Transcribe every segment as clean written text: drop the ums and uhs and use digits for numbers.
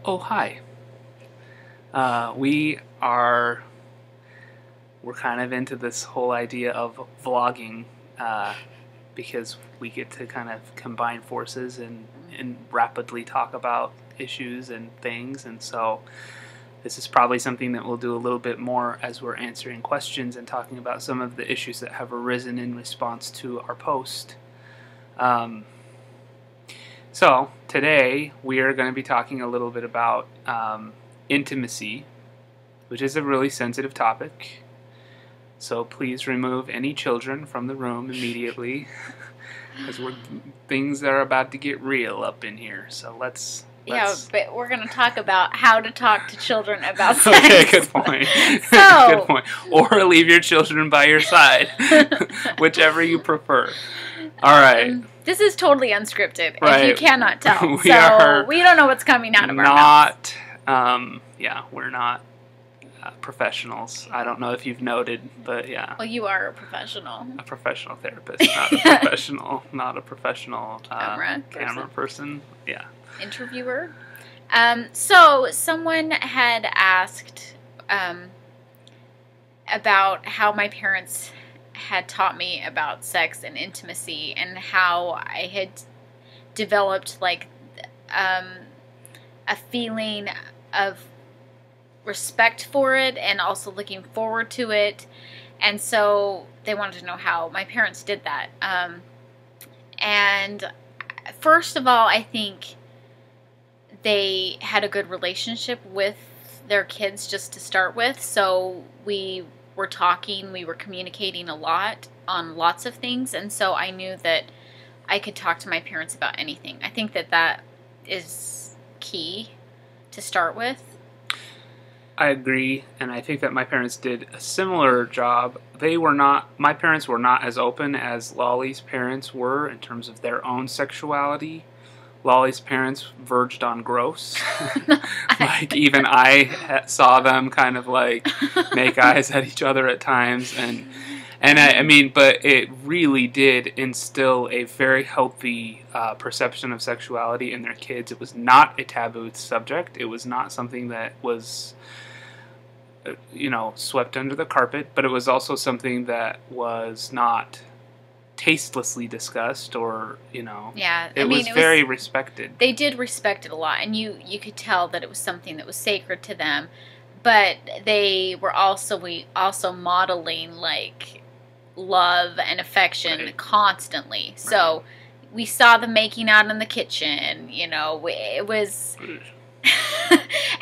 Oh, hi. We're kind of into this whole idea of vlogging because we get to kind of combine forces and rapidly talk about issues and things. And so this is probably something that we'll do a little bit more as we're answering questions and talking about some of the issues that have arisen in response to our post. So today we are going to be talking a little bit about intimacy, which is a really sensitive topic. So please remove any children from the room immediately, because things are about to get real up in here. So let's. Yeah, but we're going to talk about how to talk to children about sex. Okay, good point. Good point. Or leave your children by your side, whichever you prefer. All right. This is totally unscripted, right. If you cannot tell. We don't know what's coming out of our mouths. We're not professionals. I don't know if you've noted, but yeah. Well, you are a professional. A professional therapist, not a professional camera person. Yeah. Interviewer. So someone had asked about how my parents had taught me about sex and intimacy and how I had developed a feeling of respect for it and also looking forward to it. And so they wanted to know how my parents did that. And first of all, I think they had a good relationship with their kids just to start with. So we were talking, we were communicating a lot on lots of things. And so I knew that I could talk to my parents about anything. I think that is key to start with. I agree, and I think that my parents did a similar job. My parents were not as open as Lolly's parents were in terms of their own sexuality. Lolly's parents verged on gross. Like, even I saw them kind of like make eyes at each other at times, but it really did instill a very healthy perception of sexuality in their kids. It was not a taboo subject. It was not something that was swept under the carpet, but it was also something that was not tastelessly discussed or, it was very respected. They did respect it a lot, and you could tell that it was something that was sacred to them, but we also modeling like love and affection constantly. Right. So we saw them making out in the kitchen, it was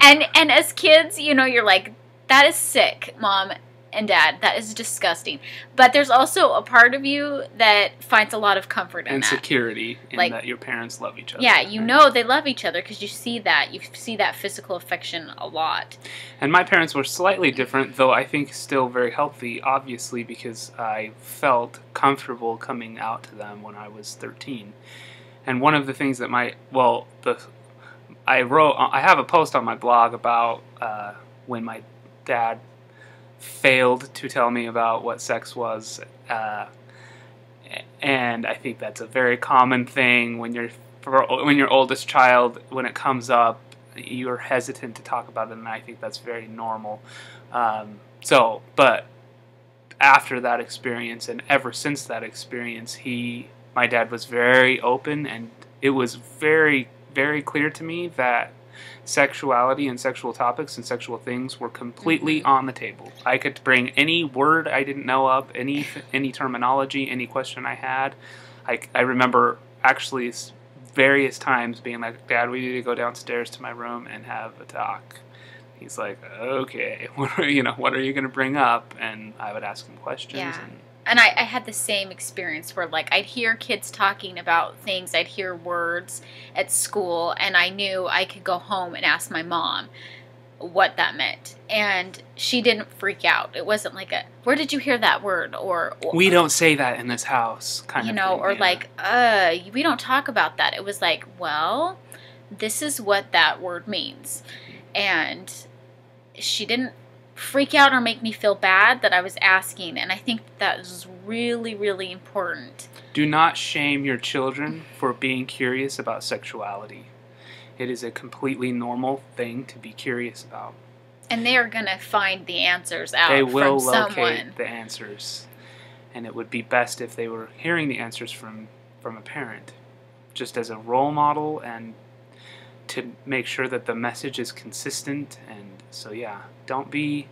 and as kids, you're like, that is sick, Mom and Dad. That is disgusting. But there's also a part of you that finds a lot of comfort in and that. And security in that your parents love each other. Yeah, you know they love each other because you see that. You see that physical affection a lot. And my parents were slightly different, though I think still very healthy, obviously, because I felt comfortable coming out to them when I was 13. And one of the things that I have a post on my blog about when my dad failed to tell me about what sex was, and I think that's a very common thing when you're oldest child. When it comes up, you're hesitant to talk about it, and I think that's very normal. But after that experience, and ever since that experience, my dad was very open, and it was very, very clear to me that sexuality and sexual topics and sexual things were completely on the table. I could bring any word I didn't know of, any terminology, any question I had. I remember actually various times being like, Dad, we need to go downstairs to my room and have a talk. He's like, okay, what are you going to bring up? And I would ask him questions. Yeah. And I had the same experience where, I'd hear kids talking about things, I'd hear words at school, and I knew I could go home and ask my mom what that meant. And she didn't freak out. It wasn't like where did you hear that word? Or we don't say that in this house, kind of thing. Or we don't talk about that. It was like, well, this is what that word means. And she didn't freak out or make me feel bad that I was asking, and I think that is really, really important. Do not shame your children for being curious about sexuality. It is a completely normal thing to be curious about. And they are going to find the answers out They will from locate someone. the answers. And it would be best if they were hearing the answers from a parent, just as a role model, and to make sure that the message is consistent. And so, yeah, don't be...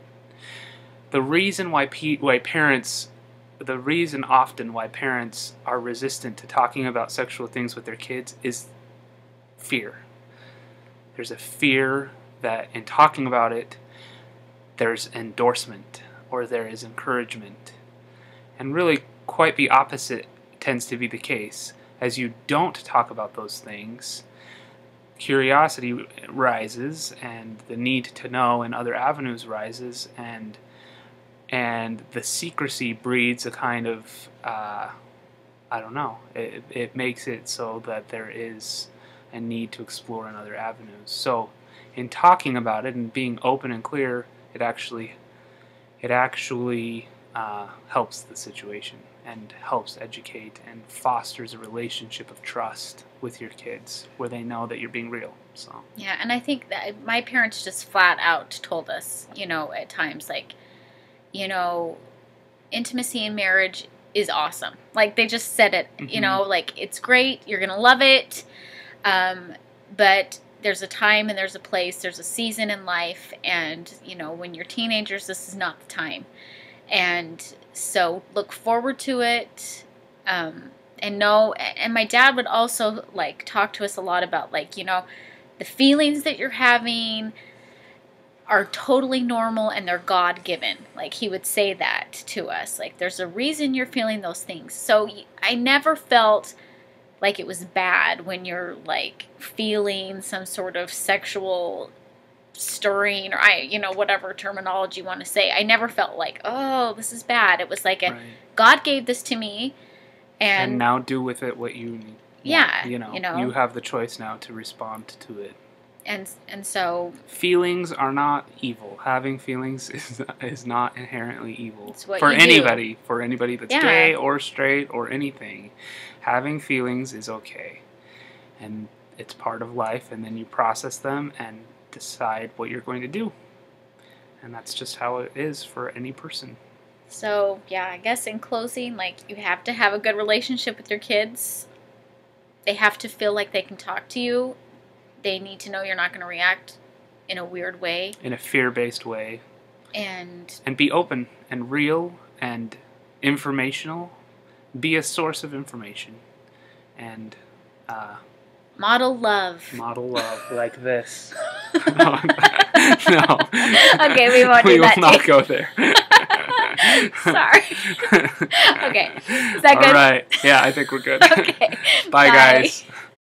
The reason why parents are resistant to talking about sexual things with their kids is fear. There's a fear that in talking about it, there's endorsement or there is encouragement. And really, quite the opposite tends to be the case. As you don't talk about those things, curiosity rises, and the need to know in other avenues rises, and the secrecy breeds a kind of, I don't know, it makes it so that there is a need to explore in other avenues. So in talking about it and being open and clear, it actually helps the situation and helps educate and fosters a relationship of trust with your kids where they know that you're being real. So yeah, and I think that my parents just flat out told us, at times, like, intimacy in marriage is awesome. Like, they just said it, like, it's great, you're gonna love it, but there's a time and there's a place, there's a season in life, and, when you're teenagers, this is not the time. And so look forward to it, and my dad would also, like, talk to us a lot about, like, the feelings that you're having are totally normal and they're God-given. Like, he would say that to us. Like, there's a reason you're feeling those things. So I never felt like it was bad when you're, like, feeling some sort of sexual stirring, or whatever terminology you want to say. I never felt like, oh, this is bad. It was like right. God gave this to me, and now do with it what you need. Yeah, you have the choice now to respond to it. And so feelings are not evil. Having feelings is not inherently evil for anybody. For anybody that's gay or straight or anything, having feelings is okay, and it's part of life. And then you process them and decide what you're going to do, and that's just how it is for any person. So yeah, I guess in closing, like, you have to have a good relationship with your kids. They have to feel like they can talk to you. They need to know you're not going to react in a weird way, in a fear-based way, and be open and real and informational. Be a source of information, and model love like this. No. Okay, we won't do that. We will not go there. Sorry. Okay. Is that good? All right. Yeah, I think we're good. Okay. Bye, guys.